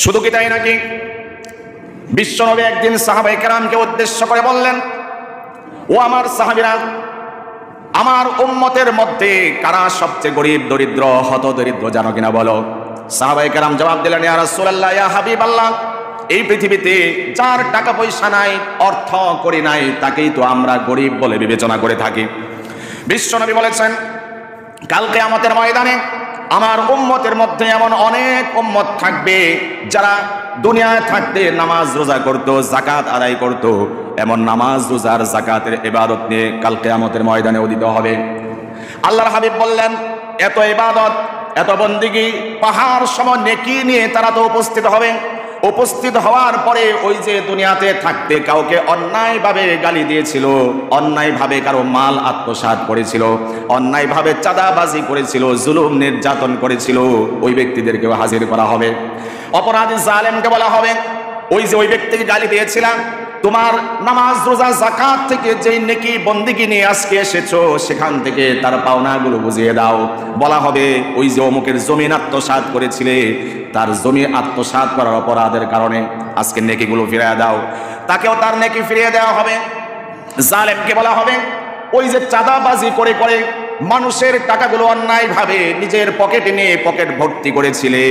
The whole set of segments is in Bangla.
শুধু কি তাই নাকি? বিশ্বনবী একদিন সাহাবায়ে কেরামকে উদ্দেশ্য করে বললেন, ও আমার সাহাবীরা, আমার উম্মতের মধ্যে কারা সবচেয়ে গরিব দরিদ্র হত দরিদ্র জানো কিনা বলো? সাহাবায়ে কেরাম জবাব দিলেন, ইয়া রাসূলুল্লাহ, ইয়া হাবিবাল্লাহ, এই পৃথিবীতে যার টাকা পয়সা নাই, অর্থ করি নাই, তাকেই তো আমরা গরিব বলে বিবেচনা করে থাকি। বিশ্বনবী বলেছেন, কাল কিয়ামতের ময়দানে আমার উম্মতের মধ্যে এমন অনেক উম্মত থাকবে যারা দুনিয়ায় থাকতে নামাজ রোজা করত, যাকাত আদায় করত, এমন নামাজ রোজার যাকাতের ইবাদত নিয়ে কাল কিয়ামতের ময়দানে উদিত হবে। আল্লাহর হাবিব বললেন, এত ইবাদত, এত বন্দেগী, পাহাড় সম নেকি নিয়ে তারা তো উপস্থিত হবে। উপস্থিত হওয়ার পরে ওই যে দুনিয়াতে থাকতে কাউকে অন্যায়ভাবে গালি দিয়েছিল, অন্যায়ভাবে কারো মাল আত্মসাৎ করেছিল, অন্যায়ভাবে চাঁদাবাজি করেছিল, জুলুম নির্যাতন করেছিল, ওই ব্যক্তিদেরকেও হাজির করা হবে। অপরাধী জালেমকে বলা হবে, ওই যে ওই ব্যক্তিকে গালি দিয়েছিলাম, তোমার নামাজ রোজা যাকাত থেকে যেই নেকি বন্দেগী নিয়ে আজকে এসেছো, সেখান থেকে তার পাওনাগুলো বুঝিয়ে দাও। বলা হবে, ওই যে অমুকের জমিন আত্মসাৎ করেছিলে, তার জমি আত্মসাৎ করার অপরাধের কারণে আজকে নেকিগুলো ফিরিয়ে দাও। তাকেও তার নেকি ফিরিয়ে দেওয়া হবে। জালেমকে বলা হবে, ওই যে চাঁদাবাজি করে করে মানুষের টাকাগুলো অন্যায়ভাবে নিজের পকেটে নিয়ে পকেট ভর্তি করেছিলে,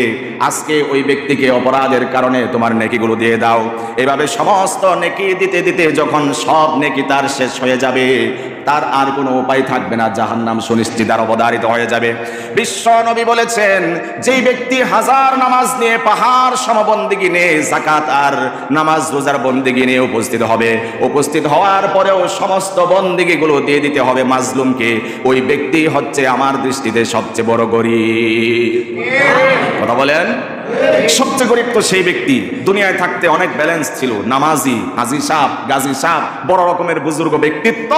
আজকে ওই ব্যক্তিকে অপরাধের কারণে তোমার নেকিগুলো দিয়ে দাও। এভাবে সমস্ত নেকি দিতে দিতে যখন সব নেকি তার শেষ হয়ে যাবে, তার আর কোনো উপায় থাকবে না, জাহান্নাম সুনিশ্চিত আর অবধারিত হয়ে যাবে। বিশ্ব নবী বলেছেন, যেই ব্যক্তি হাজার নামাজ নিয়ে পাহাড় সম বন্দেগী নিয়ে যাকাত আর নামাজ রোজার বন্দেগী নিয়ে উপস্থিত হবে, উপস্থিত হওয়ার পরেও সমস্ত বন্দেগীগুলো দিয়ে দিতে হবে মাজলুমকে, ওই ব্যক্তি হচ্ছে আমার দৃষ্টিতে সবচেয়ে বড় গরিব। কথা বলেন, সবচেয়ে গরিব তো সেই ব্যক্তি দুনিয়ায় থাকতে অনেক ব্যালেন্স ছিল, নামাজি, হাজী সাহেব, গাজী সাহেব, বড় রকমের বুজুর্গ ব্যক্তিত্ব,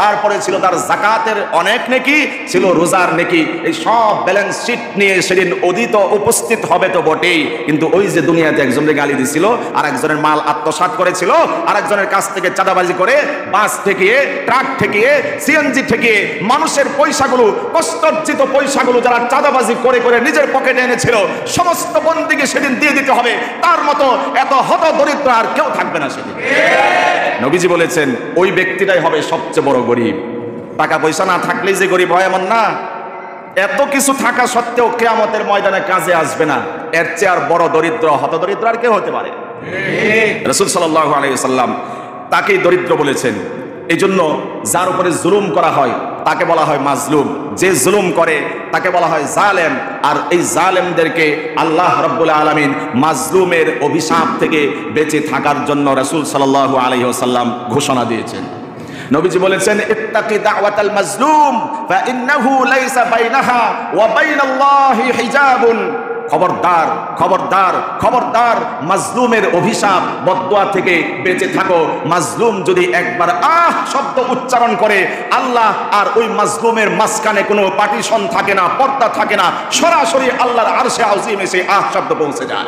তারপরে ছিল তার যাকাতের অনেক নেকি, ছিল রোজার নেকি, এই সব ব্যালেন্স শিট নিয়ে সেদিন উদিত উপস্থিত হবে তো বটেই। কিন্তু ওই যে দুনিয়াতে একজনের গালি দিছিল, আর একজনের মাল আত্মসাৎ করেছিল, আর একজনের কাছ থেকে চাঁদাবাজি করে বাস ঠেকিয়ে, ট্রাক ঠেকিয়ে, সিএনজি ঠেকিয়ে মানুষের পয়সাগুলো, কষ্টার্জিত পয়সাগুলো যারা চাঁদাবাজি করে করে নিজের পকেটে এনেছিল, সমস্ত বন্দেগী সেদিন দিয়ে দিতে হবে। তার মতো এত হত দরিদ্র আর কেউ থাকবে না সেদিন। নবীজি বলেছেন, ওই ব্যক্তিটাই হবে সবচেয়ে বড় গরিব। টাকা পয়সা না থাকলেই যে গরিব হয় এমন না, এত কিছু থাকা সত্ত্বেও কিয়ামতের ময়দানে কাজে আসবে না, এর চেয়ে আর বড় দরিদ্র, হত দরিদ্র আর কেউ হতে পারে? রাসূল সাল্লাল্লাহু আলাইহি ওয়াসাল্লাম তাকেই দরিদ্র বলেছেন। এই জন্য যার উপরে জুলুম করা হয় তাকে বলা হয় মাজলুম, যে জুলুম করে তাকে বলা হয় জালেম। আর এই জালেমদেরকে আল্লাহ রাব্বুল আলামিন মাজলুমের অভিশাপ থেকে বেঁচে থাকার জন্য রাসূল সাল্লাল্লাহু আলাইহি ওয়াসাল্লাম ঘোষণা দিয়েছেন। নবীজি বলেছেন, ইত্তাকি দাওয়াতাল মাজলুম ফা ইন্নাহু লাইসা বাইনাহা ওয়া বাইনাল্লাহি হিজাবুন। খবরদার, খবরদার, খবরদার, মাজলুমের অভিশাপ বদদুয়া থেকে বেঁচে থাকো। মাজলুম যদি একবার আহ শব্দ উচ্চারণ করে, আল্লাহ আর ওই মাজলুমের মাঝখানে কোনো পার্টিশন থাকে না, পর্দা থাকে না, সরাসরি আল্লাহর আরশে আযীমে সেই আহ শব্দ পৌঁছে যায়।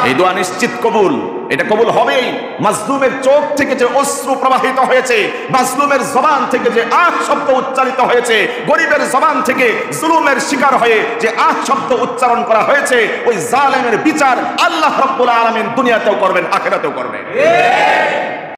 এই দোয়া নিশ্চিত কবুল, এটা কবুল হবেই। মাজলুমের চোখ থেকে যে অশ্রু প্রবাহিত হয়েছে, মাজলুমের জবান থেকে যে আহ শব্দ উচ্চারিত হয়েছে, গরিবের জবান থেকে জুলুমের শিকার হয়ে যে আহ শব্দ উচ্চারণ করা হয়েছে, ওই জালেমের বিচার আল্লাহ রাব্বুল আলামিন দুনিয়াতেও করবেন, আখিরাতেও করবেন।